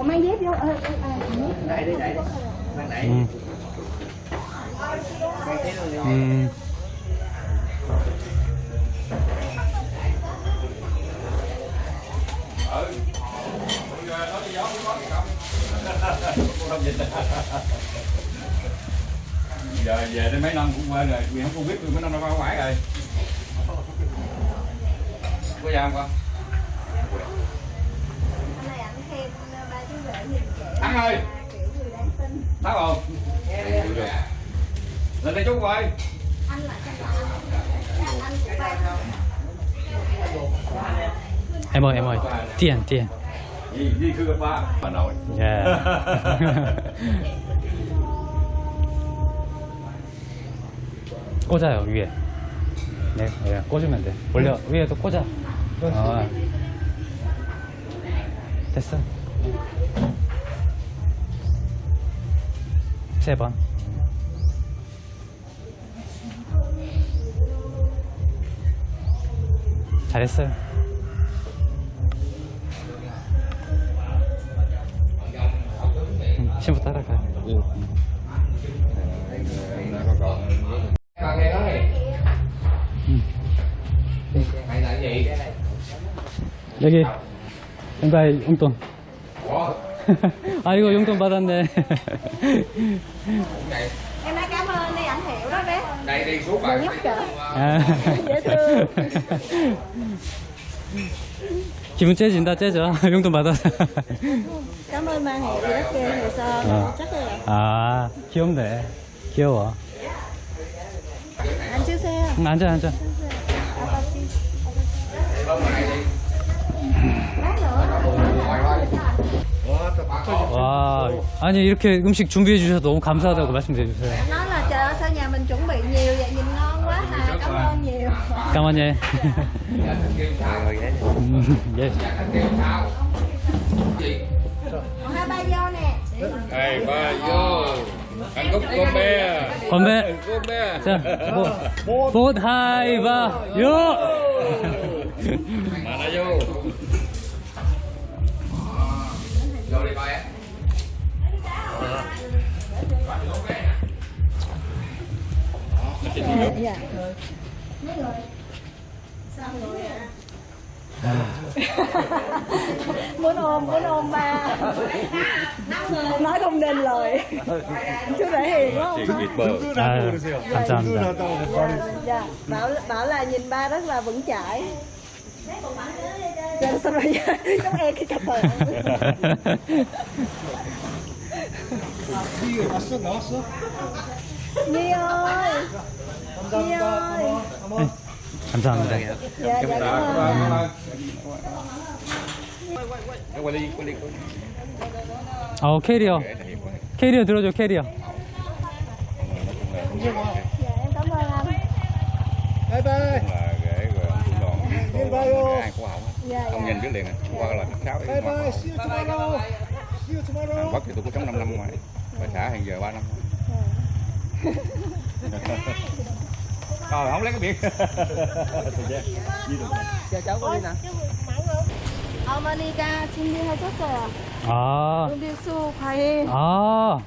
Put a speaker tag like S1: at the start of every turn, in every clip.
S1: mang dép vô.
S2: Đẩy đi, đẩy đi. Mang đẩy.
S3: Giờ về đến mấy năm cũng quên rồi, vì không biết mấy năm nó qua ngoài rồi. Có ra không con? Thắng ơi! Thắng không? Lên đây chú ơi!
S4: Em ơi, tiền.
S3: Đi khư gặp ba. Bà nội.
S4: Yeah. 꽂아요 위에. 네, 꽂으면 돼. 원래 위에도 꽂아. 됐어. 3번. 잘했어요. 신부 따라가. 여기 연가에 용돈. 아 이거 용돈 받았네.
S1: Em nói cảm ơn đi, anh hiểu đó bé.
S3: Đây đi xuống bà.
S1: Nhóc chợ.
S4: dễ thương. 기분 째진다 째져. 용돈 받아서.
S1: Cảm ơn mang hiệu gì đó kêu hồ sơ chắc rồi.
S4: 아 귀엽네. 귀여워.
S1: Anh chưa xe.
S4: 앉아. 와, 아니 이렇게 음식 준비해 주셔서 너무 감사하다고 말씀드려 주세요.
S1: Nói là trời ơi sao nhà mình chuẩn bị nhiều vậy, nhìn ngon quá hà, cảm ơn nhiều.
S4: Cảm ơn nhé. Yes.
S1: Còn 2 ba vô nè.
S3: Đây ba vô. Ăn cốc con bè.
S4: 건배.
S3: Con bè.
S4: 자, 봇 하이바 요.
S3: Mà nó vô. Vô đi coi á.
S1: Dạ. muốn ôm ba. Nói không nên lời. Chú để hiền quá không?
S4: 아, 감사합니다.
S1: Dạ. Bảo là nhìn ba rất là vững chãi. Rồi sao bây giờ giống em cái cặp tờ. Nhi ơi. Nhi ơi.
S4: 감사합니다.
S1: Dạ cảm ơn.
S4: 캐리어 들어줘 캐리어.
S1: Dạ em cảm ơn anh.
S2: Bye bye.
S3: Để rồi ông đoàn ai của
S1: Dạ.
S3: ông nhìn trước liền qua là 6
S2: Bye bye. See you tomorrow. See you tomorrow.
S3: Bắc thì tôi cũng sống 5 năm ngoài, bà xã hiện giờ 3 năm. Rồi không lấy cái biển.
S2: Chào cháu con đi nè.
S1: 어머니가 준비해줬어요.
S4: 아,
S1: 음료수, 과일.
S4: 아,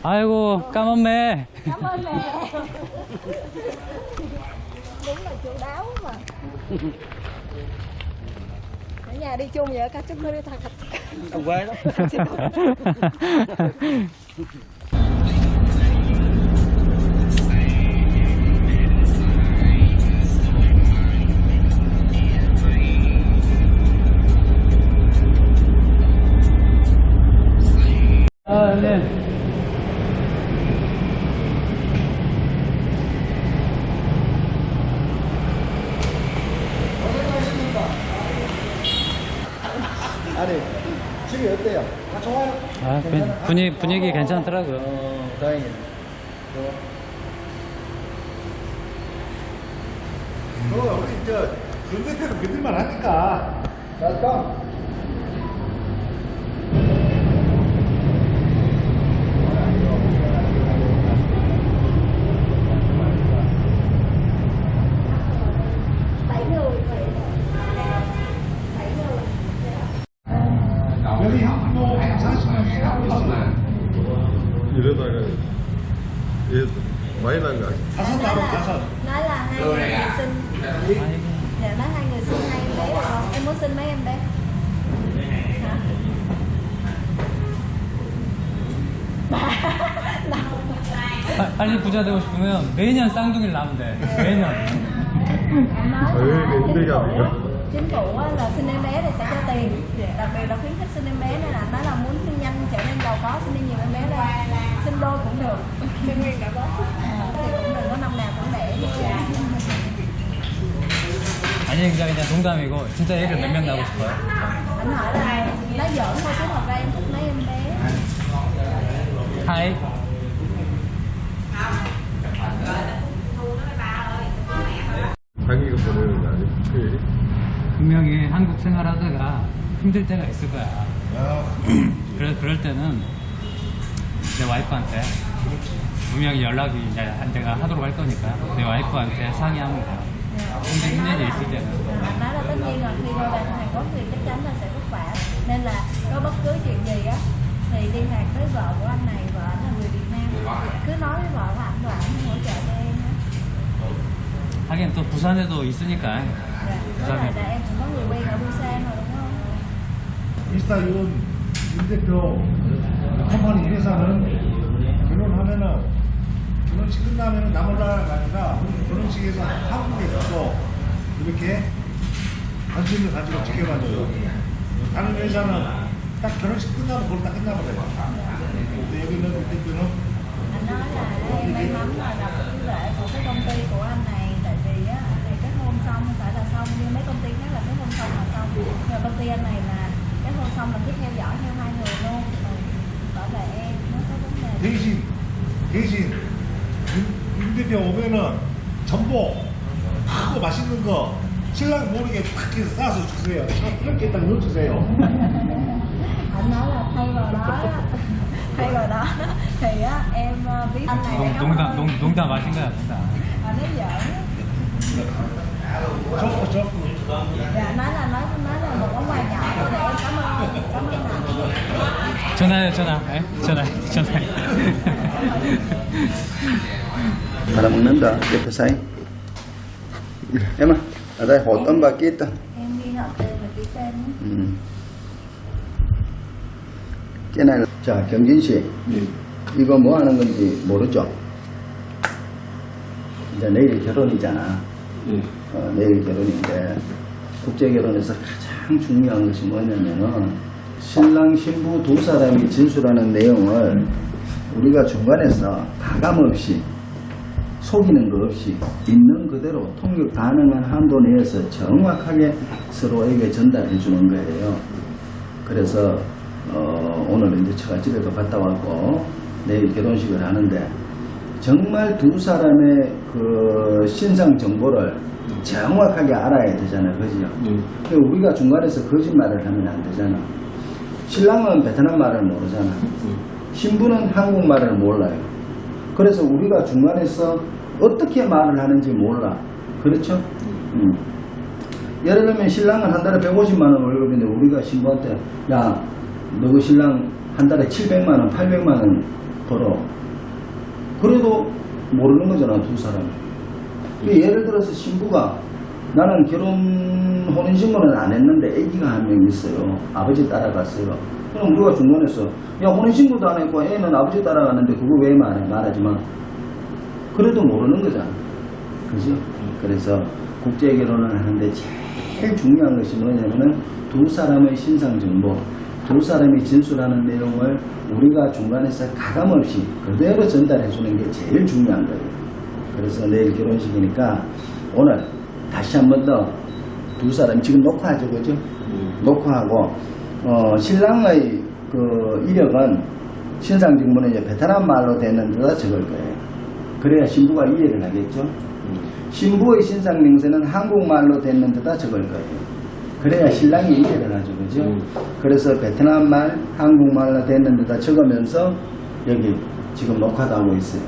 S4: 아이고 까먹네.
S1: Cảm ơn mẹ. Đúng là chu đáo mà. Ở nhà đi chung vậy các chú mới đi thật.
S2: Ở quê đó.
S4: 아, 네.
S2: 아니, 집이 어때요? 다 좋아요?
S4: 아, 분위기 괜찮더라고요.
S2: 다행이네. 우리 군대들은 믿을만 하니까. 자, 여기 형도
S5: 이러다가 얘 많이 난 거 아니야?
S2: 다섯 따로 다섯.
S1: Nói là hai người sinh. Dạ nói hai người sinh hai em bé được không? Em muốn sinh mấy em bé? Hả?
S4: 빨리 부자 되고 싶으면 매년 쌍둥이를 낳으면 돼. 매년.
S1: Em nói
S5: Ừ,
S1: là
S5: cái
S1: chính
S5: gặp
S1: phủ,
S5: được.
S1: chính phủ á, là sinh em bé thì sẽ cho tiền, đặc biệt là khuyến khích sinh em bé, nên là nói là muốn nhanh trở nên giàu có sinh đi nhiều em bé ra, sinh đôi cũng được, sinh nguyên cả bốn thì cũng đừng có năm nào cũng đẻ.
S4: 아니 그냥 농담이고 진짜 애를 몇 명 낳고 싶어요?
S1: Anh hỏi là nói giỡn thôi chứ thật ra em thích mấy em bé.
S4: 하이.
S5: 자기가 보내는 거 아니야? 토요일이?
S4: 분명히 한국 생활하다가 힘들 때가 있을 거야. 그럴 때는 내 와이프한테 분명히 연락이 이제 내가 하도록 할 거니까 내 와이프한테 상의하면 돼요. 힘든 일이 있을 때는.
S1: Anh nói là tất nhiên là khi qua Hàn Quốc thì chắc chắn là sẽ vất vả, nên là có bất cứ chuyện gì á thì liên lạc với vợ của anh này, vợ anh là người Việt Nam, cứ nói với vợ của anh và anh hỗ trợ cho em á.
S4: 하긴 또 부산에도 있으니까.
S1: Với lại là em cũng có người quen ở Busan rồi đúng không?
S2: 인스타윤 윤 대표 컴퍼니 회사는 결혼하면은 결혼식 끝나면은 나몰라가 아니라 결혼식에서 한국에서 이렇게 관심을 가지고 지켜봐줘요. 다른 회사는 딱 결혼식 끝나면 그걸 딱 끝나버려요. 근데 여기는 윤 대표는
S1: Anh nói là em may mắn là gặp cái rễ của cái công ty của anh này, tại vì á anh này kết hôn xong không phải là xong như mấy công ty khác là kết hôn xong là xong, nhưng mà công ty anh này là kết hôn xong là cứ theo dõi theo hai người luôn, bảo vệ em nó có vấn đề.
S2: 대신 윤 대표 오면은 전복 크고 맛있는 거 신랑 모르게 팍 해서 싸서 주세요. 이렇게 딱 넣어주세요.
S1: Anh nói là thay vào đó thì á em biết anh này để cảm ơn.
S4: 농담하신 거야, 농담.
S1: Anh nói giỡn.
S2: 좋고.
S1: Dạ nói là một món quà nhỏ thôi để em cảm ơn anh.
S4: 전화해.
S6: Para 먹는다. 옆에 사이. Em à, ở đây hộ tấm bà kít.
S1: Em ghi họ tên và ký tên nhé.
S6: Cái này là 자, 경진 씨. 이거 뭐 하는 건지 모르죠? 이제 내일 결혼이잖아. 내일 결혼인데 국제 결혼에서 가장 중요한 것이 뭐냐면은 신랑 신부 두 사람이 진술하는 내용을 우리가 중간에서 가감 없이 속이는 거 없이 있는 그대로 통역 가능한 한도 내에서 정확하게 서로에게 전달해 주는 거예요. 그래서 오늘 이제 제가 집에도 갔다 왔고 내일 결혼식을 하는데 정말 두 사람의 그 신상 정보를 정확하게 알아야 되잖아요, 그죠? 우리가 중간에서 거짓말을 하면 안 되잖아. 신랑은 베트남 말을 모르잖아. 신부는 한국말을 몰라요. 그래서 우리가 중간에서 어떻게 말을 하는지 몰라. 그렇죠? 예를 들면 신랑은 한 달에 150만 원 월급인데 우리가 신부한테 야, 너 그 신랑 한 달에 700만 원, 800만 원 벌어. 그래도 모르는 거잖아, 두 사람. 예를 들어서 신부가 나는 혼인신고는 안 했는데 애기가 한 명 있어요. 아버지 따라갔어요. 그럼 우리가 중간에서 야, 혼인신고도 안 했고 애는 아버지 따라갔는데 그거 왜 말하지 마. 그래도 모르는 거잖아. 그지? 그래서 국제결혼을 하는데 제일 중요한 것이 뭐냐면은 두 사람의 신상정보, 두 사람이 진술하는 내용을 우리가 중간에서 가감없이 그대로 전달해 주는 게 제일 중요한 거예요. 그래서 내일 결혼식이니까 오늘 다시 한 번 더 두 사람 지금 녹화하죠, 그죠? 녹화하고 신랑의 그 이력은 신상증명은 이제 베트남 말로 되는 데다 적을 거예요. 그래야 신부가 이해를 하겠죠. 신부의 신상명세는 한국말로 되는 데다 적을 거예요. 그래야 신랑이 이해를 하죠, 그죠? 그래서 베트남 말, 한국말로 되는 데다 적으면서 여기 지금 녹화도 하고 있어요.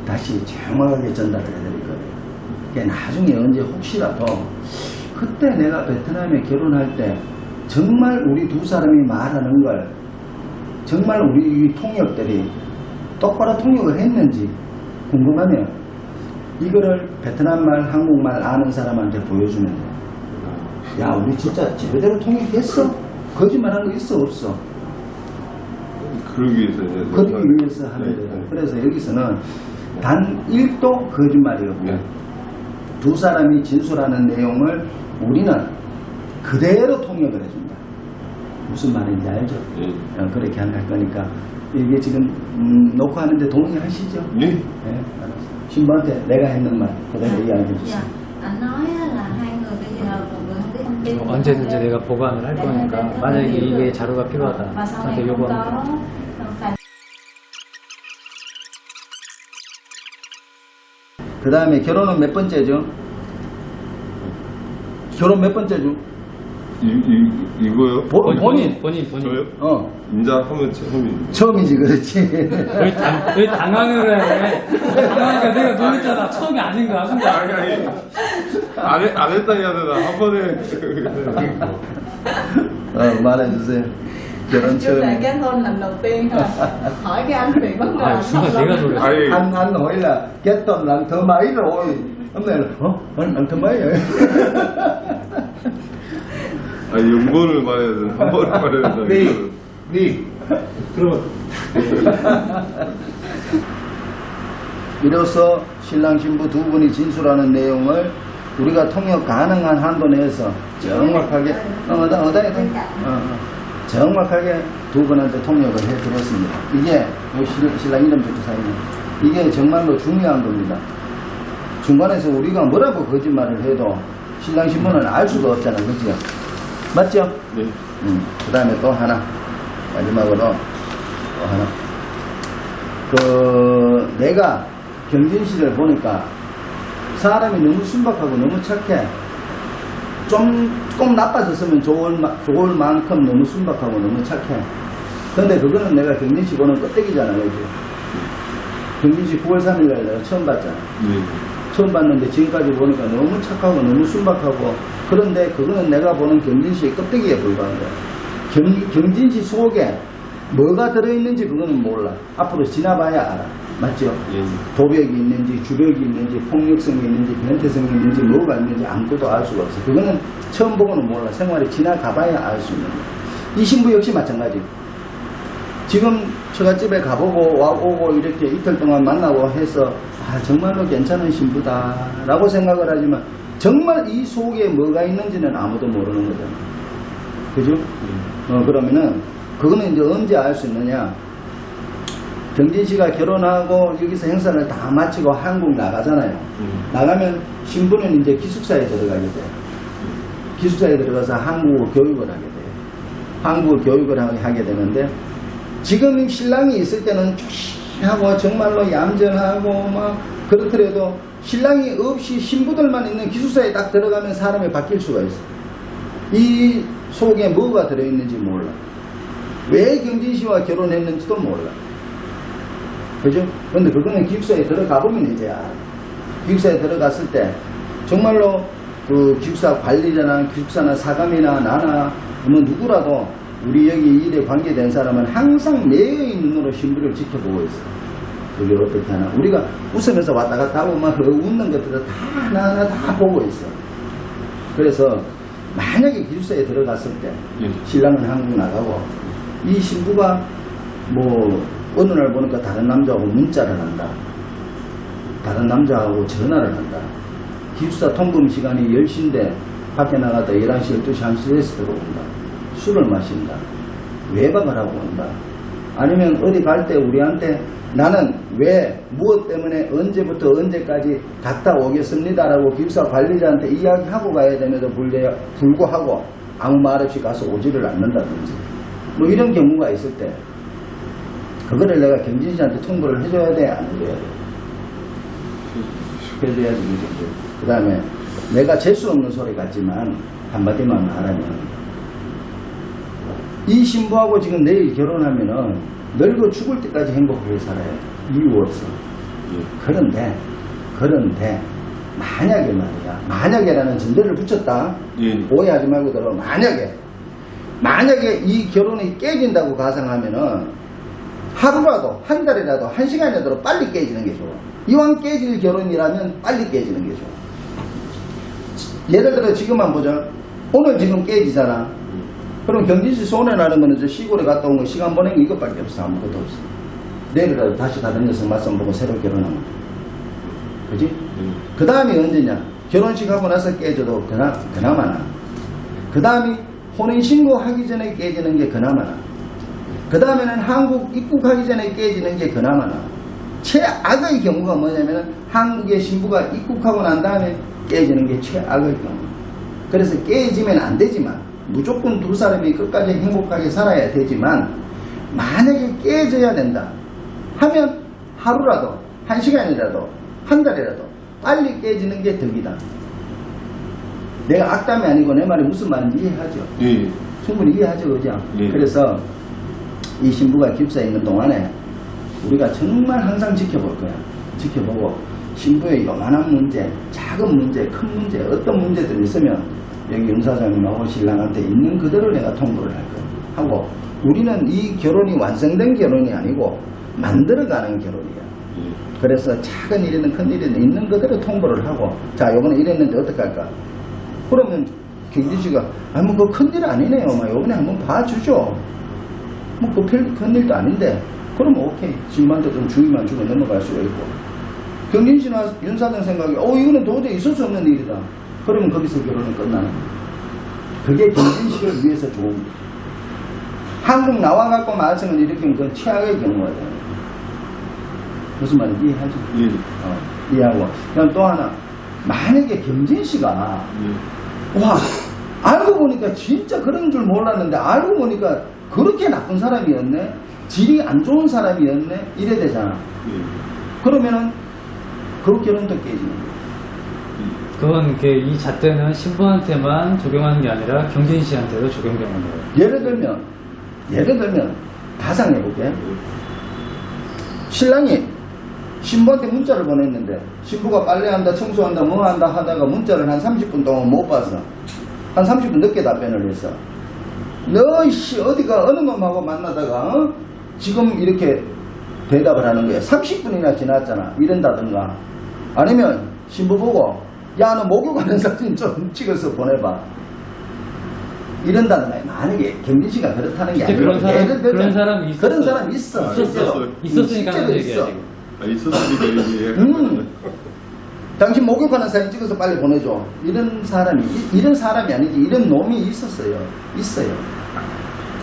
S6: 다시 정확하게 전달을 해드릴 거예요. 그러니까 나중에 언제 혹시라도 그때 내가 베트남에 결혼할 때 정말 우리 두 사람이 말하는 걸 정말 우리 이 통역들이 똑바로 통역을 했는지 궁금하네요. 이거를 베트남말, 한국말 아는 사람한테 보여주면 돼요. 야, 우리 진짜 제대로 통역했어? 거짓말한 거 있어 없어?
S5: 그러기 위해서 이제
S6: 그러기 위해서 하는 거예요. 그래서 여기서는 단 1도 거짓말이 없고
S5: 네.
S6: 두 사람이 진술하는 내용을 우리는 그대로 통역을 해준다. 무슨 말인지 알죠?
S5: 예.
S6: 그렇게 할 거니까 이게 지금 녹화하는데 동의하시죠?
S5: 예.
S6: 네, 알았어요. 신부한테 내가 했는 말 그대로 이야기해
S1: Dạ,
S6: 주세요.
S1: anh nói á là hai người bây giờ một người không biết thông tin
S4: 언제든지 내가 보관을 할 거니까 만약에 이게 자료가 필요하다
S1: và sau này
S4: 저한테
S1: không
S4: 요구하면
S1: có phải
S6: 그 다음에 결혼은 몇 번째죠? 결혼 몇 번째죠?
S5: 이거요?
S6: 본인.
S5: 저요?
S6: 어,
S5: 인자하면 처음입니다.
S6: 처음이지, 그렇지.
S4: 왜 당황을 해? 당황하니까 내가 놀랬잖아. 처음이 아닌 거야. 근데
S5: 안 했다 해야 되나? 한 번에.
S6: 말해주세요. 결혼
S1: trước là
S6: 처음.
S1: kết hôn lần đầu tiên thôi hỏi cái anh bị vấn đề
S4: 아, 순간 내가 놀랬어.
S5: 아니,
S6: Anh hỏi là kết hôn lần thứ mấy rồi? Hôm nay là, lần thứ mấy rồi?
S5: 아니, 연번을 말해야 되나? 한 번을 말해야 되나?
S2: 네.
S5: 이거를.
S2: 네. 그러면
S6: 이로써 신랑 신부 두 분이 진술하는 내용을 우리가 통역 가능한 한도 내에서 정확하게 정확하게 두 분한테 통역을 해드렸습니다. 이게 신랑 이름부터 사용해. 이게 정말로 중요한 겁니다. 중간에서 우리가 뭐라고 거짓말을 해도 신랑 신부는 알 수가 없잖아, 그죠? 맞죠?
S5: 네.
S6: 그 다음에 또 하나 마지막으로 또 하나 내가 경진 씨를 보니까 사람이 너무 순박하고 너무 착해. 조금 나빠졌으면 좋을 만큼 너무 순박하고 너무 착해. 근데 그거는 내가 경진 씨 보는 껍데기잖아, 그지? 경진 씨 9월 3일날 내가 처음 봤잖아.
S5: 네.
S6: 처음 봤는데 지금까지 보니까 너무 착하고 너무 순박하고, 그런데 그거는 내가 보는 경진 씨의 껍데기에 불과한 거야. 경진 씨 속에 뭐가 들어있는지 그거는 몰라. 앞으로 지나봐야 알아. 맞죠?
S5: 예.
S6: 도벽이 있는지 주벽이 있는지 폭력성이 있는지 변태성이 있는지 뭐가 있는지 아무것도 알 수가 없어. 그거는 처음 보고는 몰라. 생활에 지나가봐야 알 수 있는 거야. 이 신부 역시 마찬가지. 지금 처갓집에 가보고 와오고 이렇게 이틀 동안 만나고 해서 정말로 괜찮은 신부다 라고 생각을 하지만 정말 이 속에 뭐가 있는지는 아무도 모르는 거잖아. 그죠? 그러면은 그거는 이제 언제 알 수 있느냐? 경진 씨가 결혼하고 여기서 행사를 다 마치고 한국 나가잖아요. 나가면 신부는 이제 기숙사에 들어가게 돼요. 기숙사에 들어가서 한국어 교육을 하게 돼요. 한국어 교육을 하게 되는데, 지금 신랑이 있을 때는 조심하고 정말로 얌전하고 막 그렇더라도 신랑이 없이 신부들만 있는 기숙사에 딱 들어가면 사람이 바뀔 수가 있어. 이 속에 뭐가 들어있는지 몰라. 왜 경진 씨와 결혼했는지도 몰라. 그죠? 근데 그거는 기숙사에 들어가 보면 이제 알아. 기숙사에 들어갔을 때 정말로 그 기숙사 관리자나 기숙사나 사감이나 나나 뭐 누구라도 우리 여기 일에 관계된 사람은 항상 매의 눈으로 신부를 지켜보고 있어. 그게 어떻게 하나? 우리가 웃으면서 왔다 갔다 하고 막 웃는 것들을 다 하나하나 다 보고 있어. 그래서 만약에 기숙사에 들어갔을 때 신랑은 한국 나가고 이 신부가 뭐 어느 날 보니까 다른 남자하고 문자를 한다. 다른 남자하고 전화를 한다. 기숙사 통금 시간이 10시인데 밖에 나갔다 11시, 12시, 1시에서 들어온다. 술을 마신다. 외박을 하고 온다. 아니면 어디 갈 때 우리한테 나는 왜 무엇 때문에 언제부터 언제까지 갔다 오겠습니다라고 기숙사 관리자한테 이야기하고 가야 됨에도 불구하고 아무 말 없이 가서 오지를 않는다든지 뭐 이런 경우가 있을 때 그거를 내가 경진 씨한테 통보를 해줘야 돼, 안 해줘야 돼? 해줘야지. 그 다음에 내가 재수 없는 소리 같지만 한마디만 말하면 이 신부하고 지금 내일 결혼하면은 늙어 죽을 때까지 행복하게 살아요. 이유 없어. 그런데 만약에 말이야, 만약에라는 전제를 붙였다. 오해하지 말고 들어. 만약에 만약에 이 결혼이 깨진다고 가상하면은 하루라도 한 달이라도 한 시간이라도 빨리 깨지는 게 좋아. 이왕 깨질 결혼이라면 빨리 깨지는 게 좋아. 예를 들어 지금만 보자. 오늘 지금 깨지잖아. 그럼 경진씨 손해 나는 거는 저 시골에 갔다 온 거 시간 보낸 거 이것밖에 없어. 아무것도 없어. 내일이라도 다시 다른데서 맞선 보고 새로 결혼하면 돼. 그지? 그 다음이 언제냐? 결혼식 하고 나서 깨져도 그나마나. 그 다음이 혼인신고 하기 전에 깨지는 게 그나마나. 그 다음에는 한국 입국하기 전에 깨지는 게 그나마나. 최악의 경우가 뭐냐면은 한국에 신부가 입국하고 난 다음에 깨지는 게 최악의 경우. 그래서 깨지면 안 되지만 무조건 두 사람이 끝까지 행복하게 살아야 되지만 만약에 깨져야 된다 하면 하루라도 한 시간이라도 한 달이라도 빨리 깨지는 게 덕이다. 내가 악담이 아니고 내 말이 무슨 말인지 이해하죠?
S5: 예.
S6: 충분히 이해하죠, 그죠?
S5: 예.
S6: 그래서 이 신부가 깁스에 있는 동안에 우리가 정말 항상 지켜볼 거야. 지켜보고 신부의 요만한 문제, 작은 문제, 큰 문제, 어떤 문제들이 있으면 여기 윤 사장님하고 신랑한테 있는 그대로 내가 통보를 할 거야. 하고 우리는 이 결혼이 완성된 결혼이 아니고 만들어가는 결혼이야. 그래서 작은 일이든 큰 일이든 있는 그대로 통보를 하고 자 요번에 이랬는데 어떡할까? 그러면 경진씨가 뭐 그거 큰일 아니네요. 요번에 한번 봐주죠. 뭐 그 큰 일도 아닌데 그러면 오케이. 집만도 좀 주의만 주고 넘어갈 수가 있고 경진씨나 윤사장 생각에 이거는 도저히 있을 수 없는 일이다. 그러면 거기서 결혼은 끝나는 거야. 그게 경진씨를 위해서 좋은 거야. 한국 나와갖고 말썽을 일으키면 그건 최악의 경우가 돼. 무슨 말인지 이해하죠?
S5: 예.
S6: 이해하고. 그럼 또 하나. 만약에 경진씨가 와 알고 보니까 진짜 그런 줄 몰랐는데 알고 보니까 그렇게 나쁜 사람이었네, 질이 안 좋은 사람이었네 이래 되잖아. 그러면은 그 결혼도 깨지는 거야.
S4: 그건 이 잣대는 신부한테만 적용하는 게 아니라 경진 씨한테도 적용되는 거예요.
S6: 예를 들면 가상해볼게. 신랑이 신부한테 문자를 보냈는데 신부가 빨래한다 청소한다 뭐한다 하다가 문자를 한 30분 동안 못 봐서 한 30분 늦게 답변을 했어. 너씨 어디가 어느 놈하고 만나다가 지금 이렇게 대답을 하는 거야. 30분이나 지났잖아 이런다든가 아니면 신부 보고 야 너 목욕하는 사진 좀 찍어서 보내봐 이런다든가. 만약에 경진씨가 그렇다는 게 아니라
S4: 그런 사람이 있었어.
S6: 그런 사람이 있어.
S4: 있었으니까 하는 얘기야
S6: 있어.
S4: 지금.
S5: 있었으니까 얘기해.
S6: 당신 목욕하는 사진 찍어서 빨리 보내줘. 이런 사람이 아니지. 이런 놈이 있었어요. 있어요.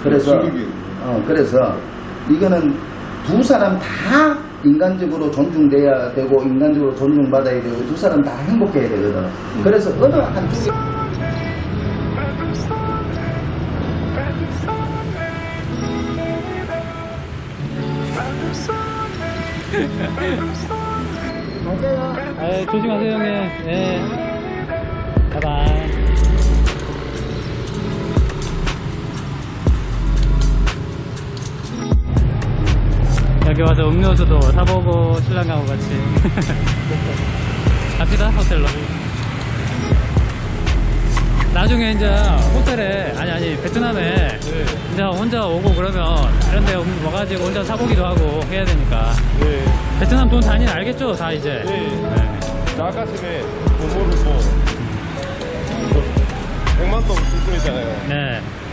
S6: 그래서 그래서 이거는 두 사람 다 인간적으로 존중돼야 되고 인간적으로 존중받아야 되고 두 사람 다 행복해야 되거든. 그래서 어느 한쪽이
S4: 조심하세요 형님. 네. 바이바이. 여기 와서 음료수도 사보고 신랑하고 같이 갑시다 호텔로. 나중에 이제 호텔에 아니 베트남에 이제 혼자 오고 그러면 다른 데 와가지고 혼자 사보기도 하고 해야 되니까. 베트남 돈 단위는 알겠죠 다 이제. 네.
S5: 저 아까 전에 돈 모르고 100만 동 쓸 뿐이잖아요.
S4: 네.